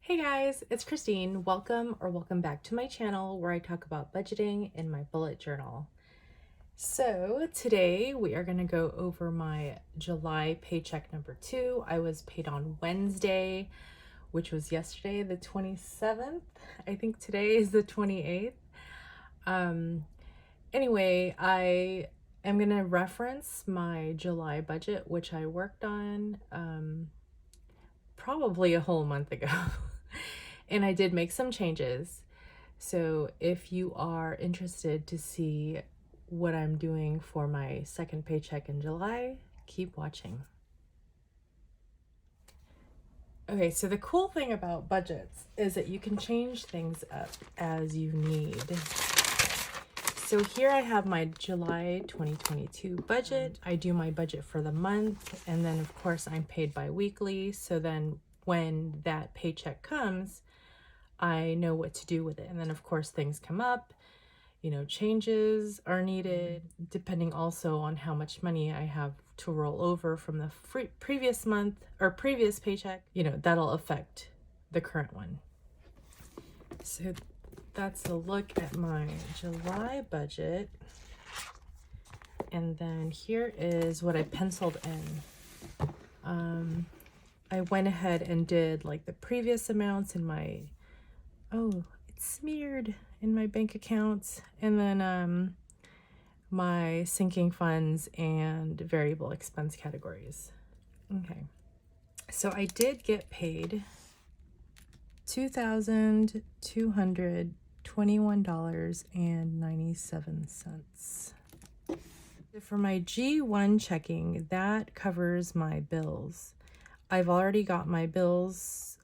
Hey guys, it's Christine. Welcome back to my channel where I talk about budgeting in my bullet journal. So today we are going to go over my July paycheck number 2. I was paid on Wednesday, which was yesterday, the 27th. I think today is the 28th. Anyway, I am going to reference my July budget, which I worked on probably a whole month ago. And I did make some changes. So if you are interested to see what I'm doing for my second paycheck in July, keep watching. Okay, so the cool thing about budgets is that you can change things up as you need. So here I have my July 2022 budget. I do my budget for the month, and then of course I'm paid bi-weekly. So then when that paycheck comes, I know what to do with it. And then of course things come up, changes are needed, depending also on how much money I have to roll over from the previous month or previous paycheck, that'll affect the current one. So that's a look at my July budget. And then here is what I penciled in. I went ahead and did like the previous amounts in my, it's smeared in my bank accounts. And then my sinking funds and variable expense categories. Okay. So I did get paid $2,221.97. For my G1 checking, that covers my bills. I've already got my bills,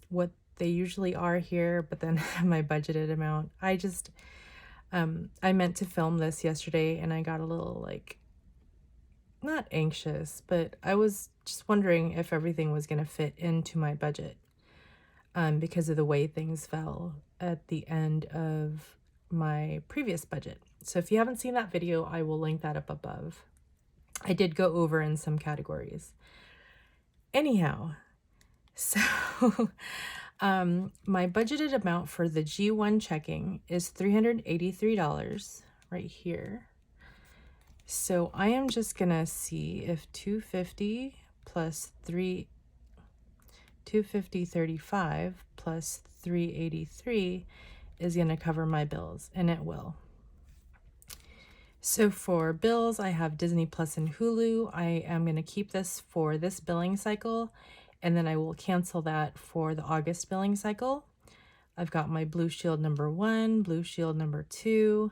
what they usually are here, but then my budgeted amount. I meant to film this yesterday and I got a little not anxious, but I was just wondering if everything was going to fit into my budget because of the way things fell at the end of my previous budget. So if you haven't seen that video, I will link that up above. I did go over in some categories. Anyhow, so my budgeted amount for the G1 checking is $383 right here. So I am just gonna see if 250 plus 250.35 plus 383 is gonna cover my bills, and it will. So for bills, I have Disney Plus and Hulu. I am going to keep this for this billing cycle, and then I will cancel that for the August billing cycle. I've got my Blue Shield number 1, Blue Shield number 2,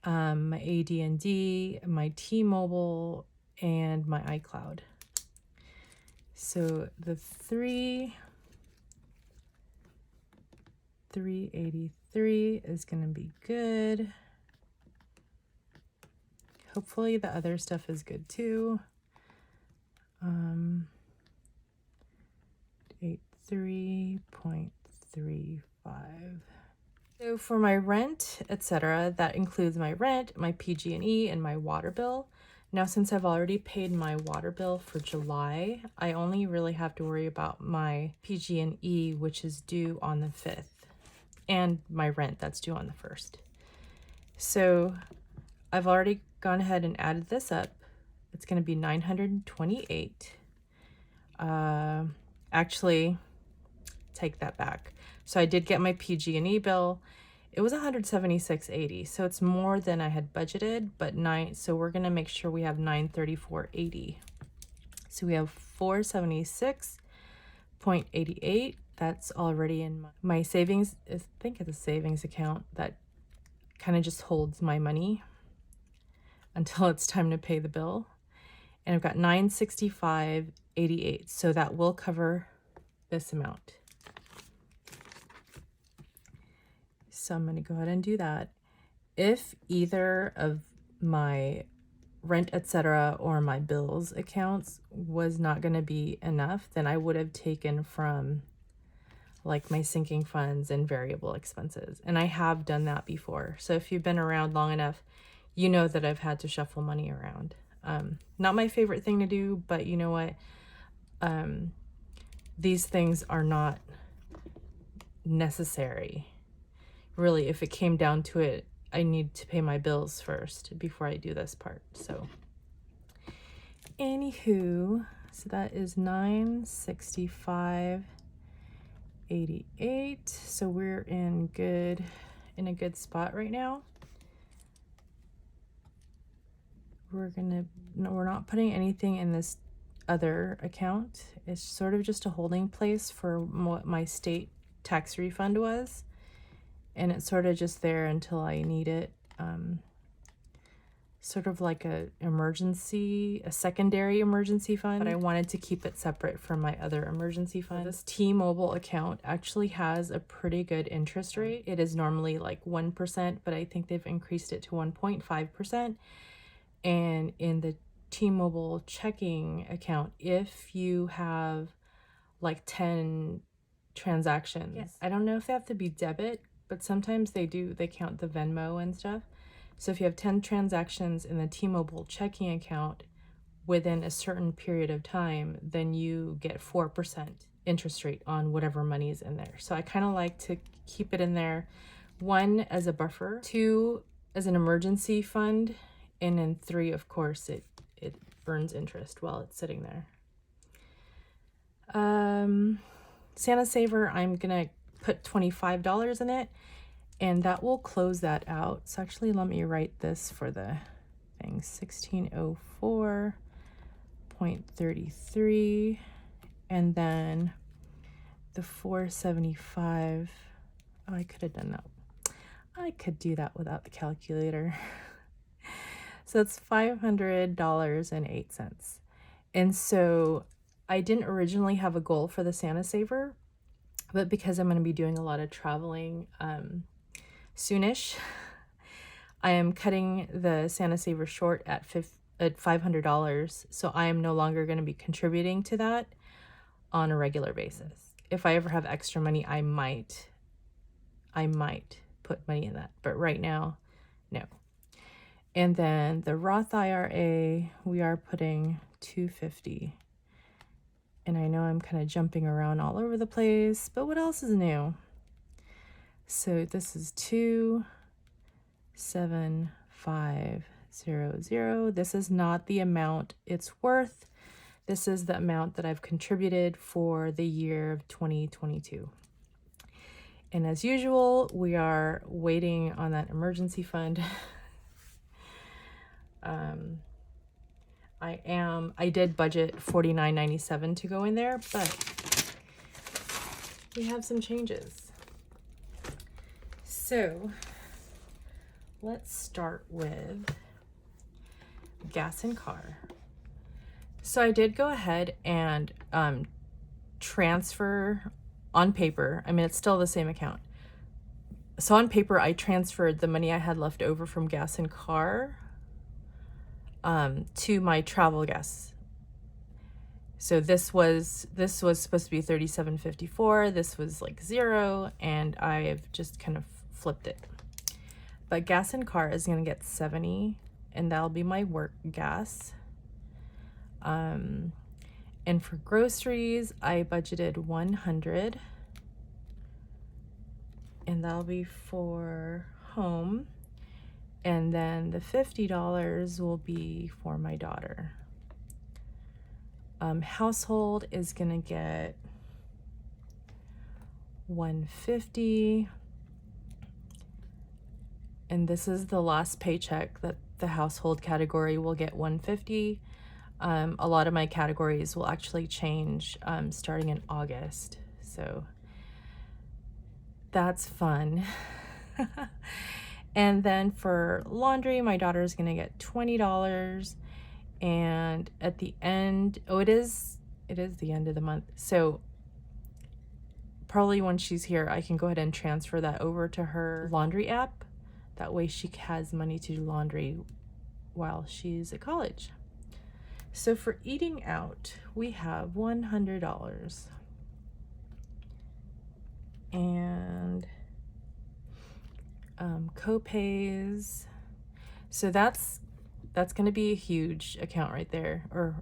my AD&D, my T-Mobile, and my iCloud. So the 383 is going to be good. Hopefully the other stuff is good too. 83.35. So for my rent, etc., that includes my rent, my PG&E, and my water bill. Now, since I've already paid my water bill for July, I only really have to worry about my PG&E, which is due on the 5th, and my rent that's due on the 1st. So I've already gone ahead and added this up. It's going to be $928. Actually, take that back. So I did get my PG&E bill. It was $176.80, so it's more than I had budgeted, but so we're going to make sure we have $934.80. So we have $476.88. That's already in my savings. I think it's a savings account that kind of just holds my money until it's time to pay the bill. And I've got $965.88, so that will cover this amount. So I'm going to go ahead and do that. If either of my rent, etc., or my bills accounts was not going to be enough, then I would have taken from like my sinking funds and variable expenses. And I have done that before. So if you've been around long enough, you know that I've had to shuffle money around. Not my favorite thing to do, but you know what? These things are not necessary. Really, if it came down to it, I need to pay my bills first before I do this part. So anywho, so that is $965.88. So we're in a good spot right now. We're not putting anything in this other account. It's sort of just a holding place for what my state tax refund was, and it's sort of just there until I need it. Sort of like a secondary emergency fund, but I wanted to keep it separate from my other emergency fund. This T-Mobile account actually has a pretty good interest rate. It is normally like 1%, but I think they've increased it to 1.5%. And in the T-Mobile checking account, if you have like 10 transactions, yes. I don't know if they have to be debit, but sometimes they do. They count the Venmo and stuff. So if you have 10 transactions in the T-Mobile checking account within a certain period of time, then you get 4% interest rate on whatever money is in there. So I kind of like to keep it in there. 1, as a buffer, 2, as an emergency fund, and then 3, of course, it earns interest while it's sitting there. Santa Saver, I'm gonna put $25 in it, and that will close that out. So actually, let me write this for the thing: 1604.33, and then the 475. Oh, I could have done that. I could do that without the calculator. So that's $500.08. And so I didn't originally have a goal for the Santa Saver, but because I'm going to be doing a lot of traveling soonish, I am cutting the Santa Saver short at $500. So I am no longer going to be contributing to that on a regular basis. If I ever have extra money, I might put money in that. But right now, no. And then the Roth IRA, we are putting $250. And I know I'm kind of jumping around all over the place, but what else is new? So this is 27500. This is not the amount it's worth. This is the amount that I've contributed for the year of 2022. And as usual, we are waiting on that emergency fund. I did budget $49.97 to go in there, but we have some changes. So let's start with gas and car. So I did go ahead and transfer on paper. I mean, it's still the same account. So on paper, I transferred the money I had left over from gas and car to my travel gas. So this was supposed to be $37.54. This was like 0, and I have just kind of flipped it. But gas and car is gonna get 70, and that'll be my work gas. And for groceries, I budgeted 100, and that'll be for home. And then the $50 will be for my daughter. Household is gonna get 150, and this is the last paycheck that the household category will get 150. A lot of my categories will actually change starting in August, so that's fun. And then for laundry, my daughter is gonna get $20. And at the end, it is the end of the month. So probably when she's here, I can go ahead and transfer that over to her laundry app. That way she has money to do laundry while she's at college. So for eating out, we have $100. And co-pays. So that's going to be a huge account right there, or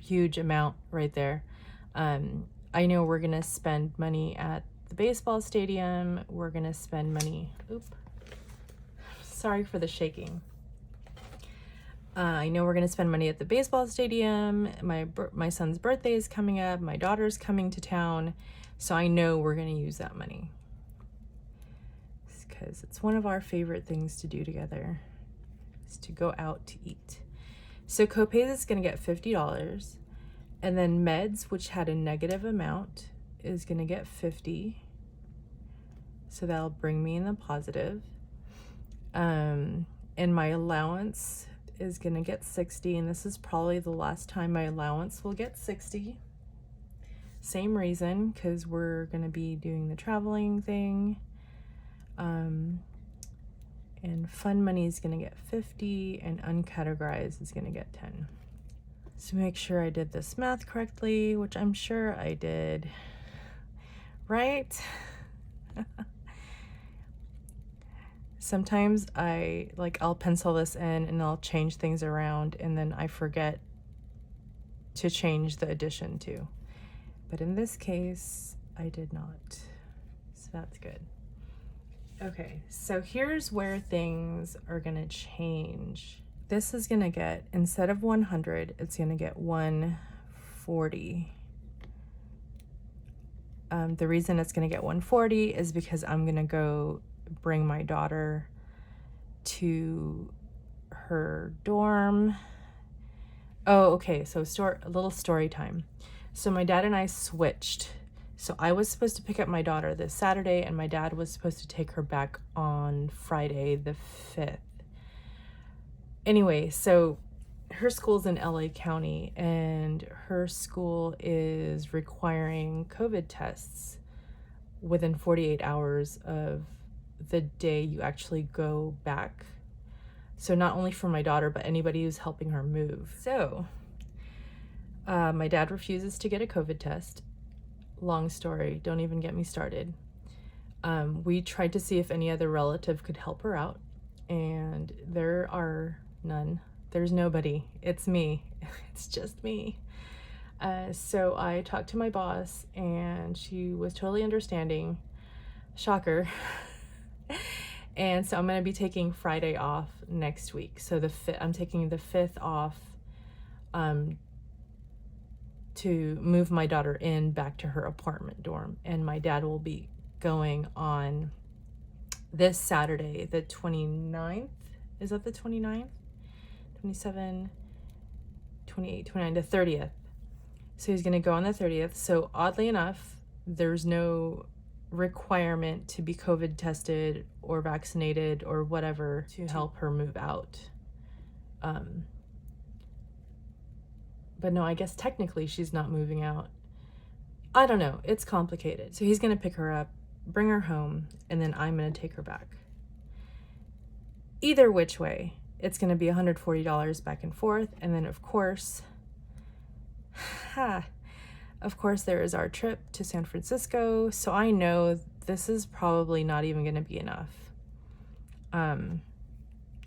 huge amount right there. I know we're going to spend money at the baseball stadium, we're gonna spend money. Oop. Sorry for the shaking. I know we're gonna spend money at the baseball stadium. My son's birthday is coming up. My daughter's coming to town. So I know we're gonna use that money. Because it's one of our favorite things to do together, is to go out to eat. So copays is gonna get $50. And then meds, which had a negative amount, is gonna get $50. So that'll bring me in the positive. And my allowance is gonna get $60, and this is probably the last time my allowance will get $60. Same reason, because we're gonna be doing the traveling thing. And fun money is gonna get $50, and uncategorized is gonna get $10. So make sure I did this math correctly, which I'm sure I did, right? Sometimes I'll pencil this in and I'll change things around, and then I forget to change the addition too. But in this case, I did not. So that's good. Okay, so here's where things are gonna change. This is gonna get, instead of 100, it's gonna get 140. The reason it's gonna get 140 is because I'm gonna go bring my daughter to her dorm. Oh, okay, so a little story time. So my dad and I switched. So I was supposed to pick up my daughter this Saturday, and my dad was supposed to take her back on Friday the 5th. Anyway, so her school's in LA County, and her school is requiring COVID tests within 48 hours of the day you actually go back. So not only for my daughter, but anybody who's helping her move. So my dad refuses to get a COVID test. Long story, don't even get me started. We tried to see if any other relative could help her out, and there are none. There's nobody. It's me. It's just me. So I talked to my boss, and she was totally understanding. Shocker. And so I'm going to be taking Friday off next week. So I'm taking the 5th off to move my daughter back to her apartment dorm. And my dad will be going on this Saturday, the 29th. Is that the 29th? 27, 28, 29, the 30th. So he's going to go on the 30th. So oddly enough, there's no requirement to be COVID tested or vaccinated or whatever to help her move out. But no, I guess technically she's not moving out. I don't know. It's complicated. So he's going to pick her up, bring her home, and then I'm going to take her back. Either which way, it's going to be $140 back and forth. And then, of course, there is our trip to San Francisco. So I know this is probably not even going to be enough.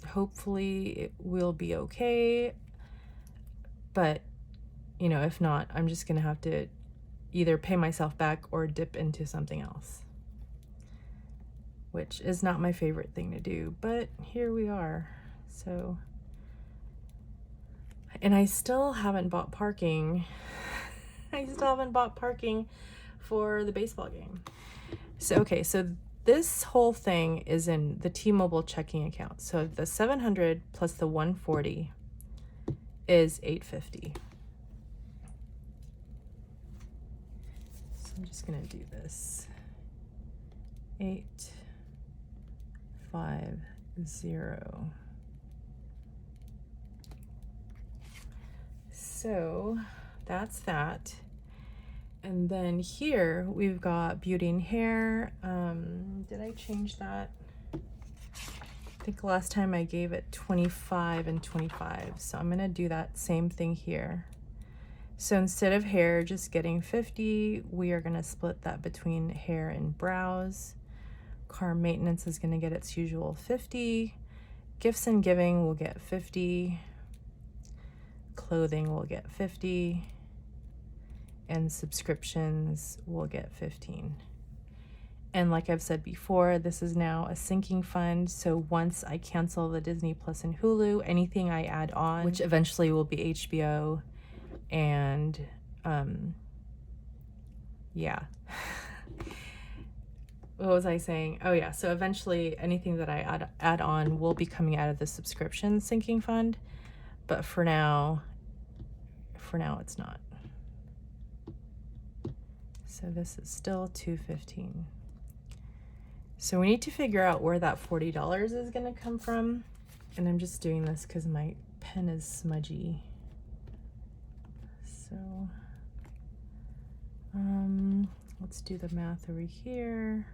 Hopefully it will be okay. But, if not, I'm just going to have to either pay myself back or dip into something else, which is not my favorite thing to do. But here we are. So, and I still haven't bought parking. For the baseball game. So, okay, so this whole thing is in the T-Mobile checking account. So the $700 plus the $140 is $850. So I'm just gonna do this. 850. So that's that. And then here we've got beauty and hair. Did I change that? I think last time I gave it 25 and 25. So I'm gonna do that same thing here. So instead of hair just getting 50, we are gonna split that between hair and brows. Car maintenance is gonna get its usual 50. Gifts and giving will get 50. Clothing will get 50. And subscriptions will get 15. And like I've said before, this is now a sinking fund. So once I cancel the Disney Plus and Hulu, anything I add on, which eventually will be HBO, and yeah. What was I saying? Oh yeah, so eventually anything that I add on will be coming out of the subscription sinking fund, but for now it's not. So this is still $215. So we need to figure out where that $40 is going to come from. And I'm just doing this because my pen is smudgy. So let's do the math over here.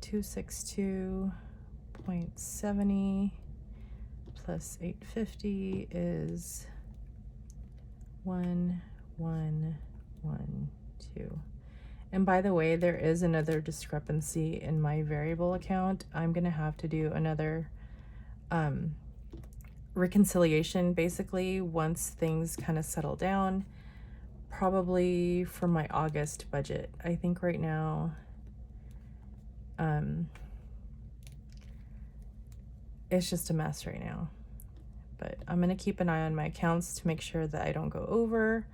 262.70 plus 850 is 1112. And by the way, there is another discrepancy in my variable account. I'm gonna have to do another reconciliation basically once things kind of settle down, probably for my August budget. I think right now it's just a mess right now, but I'm gonna keep an eye on my accounts to make sure that I don't go over.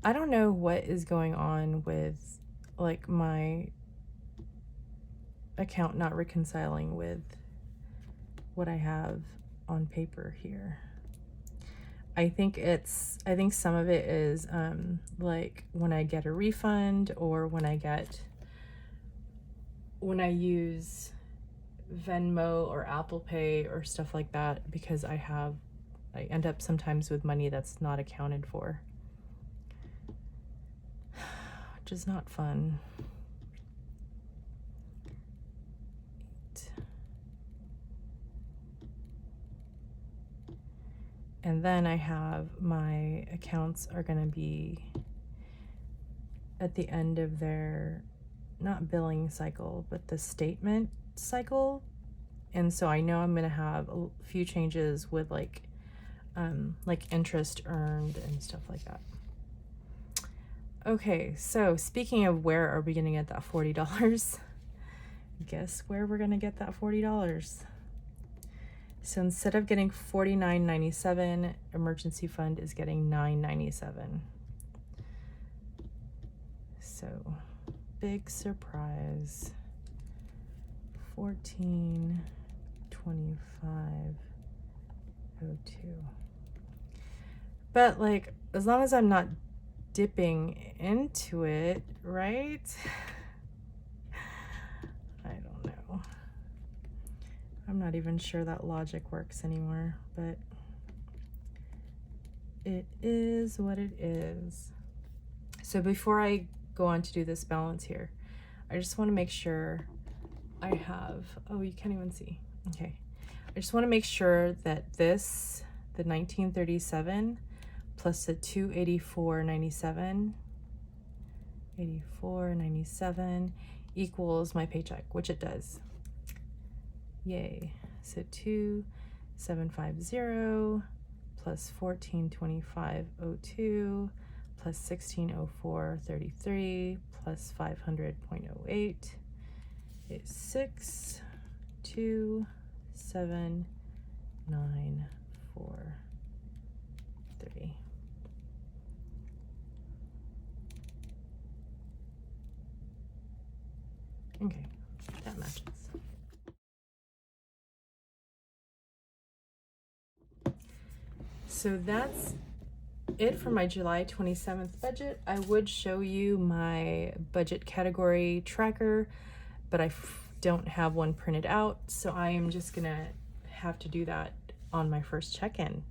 I don't know what is going on with like my account not reconciling with what I have on paper here. I think some of it is like when I get a refund, or when I use Venmo or Apple Pay or stuff like that, because I end up sometimes with money that's not accounted for, which is not fun. And then I have my accounts are going to be at the end of their, not billing cycle, but the statement cycle. And so I know I'm going to have a few changes with like interest earned and stuff like that. Okay, so speaking of where are we going to get that $40? Guess where we're going to get that $40? So instead of getting $49.97, emergency fund is getting $9.97. So big surprise. $14.25.02. But like, as long as I'm not dipping into it, right? I don't know. I'm not even sure that logic works anymore, but it is what it is. So before I go on to do this balance here, I just want to make sure I have, oh, you can't even see. Okay. I just want to make sure that this, the 1937 plus the 284.97 equals my paycheck, which it does. Yay. So 2750 plus 1425.02 plus 1604.33 plus 500.08 is 62794.3. Okay, that matches. So that's it for my July 27th budget. I would show you my budget category tracker, but I don't have one printed out, so I am just gonna have to do that on my first check-in.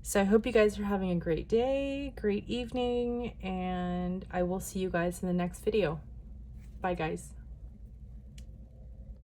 So I hope you guys are having a great day, great evening, and I will see you guys in the next video. Bye guys.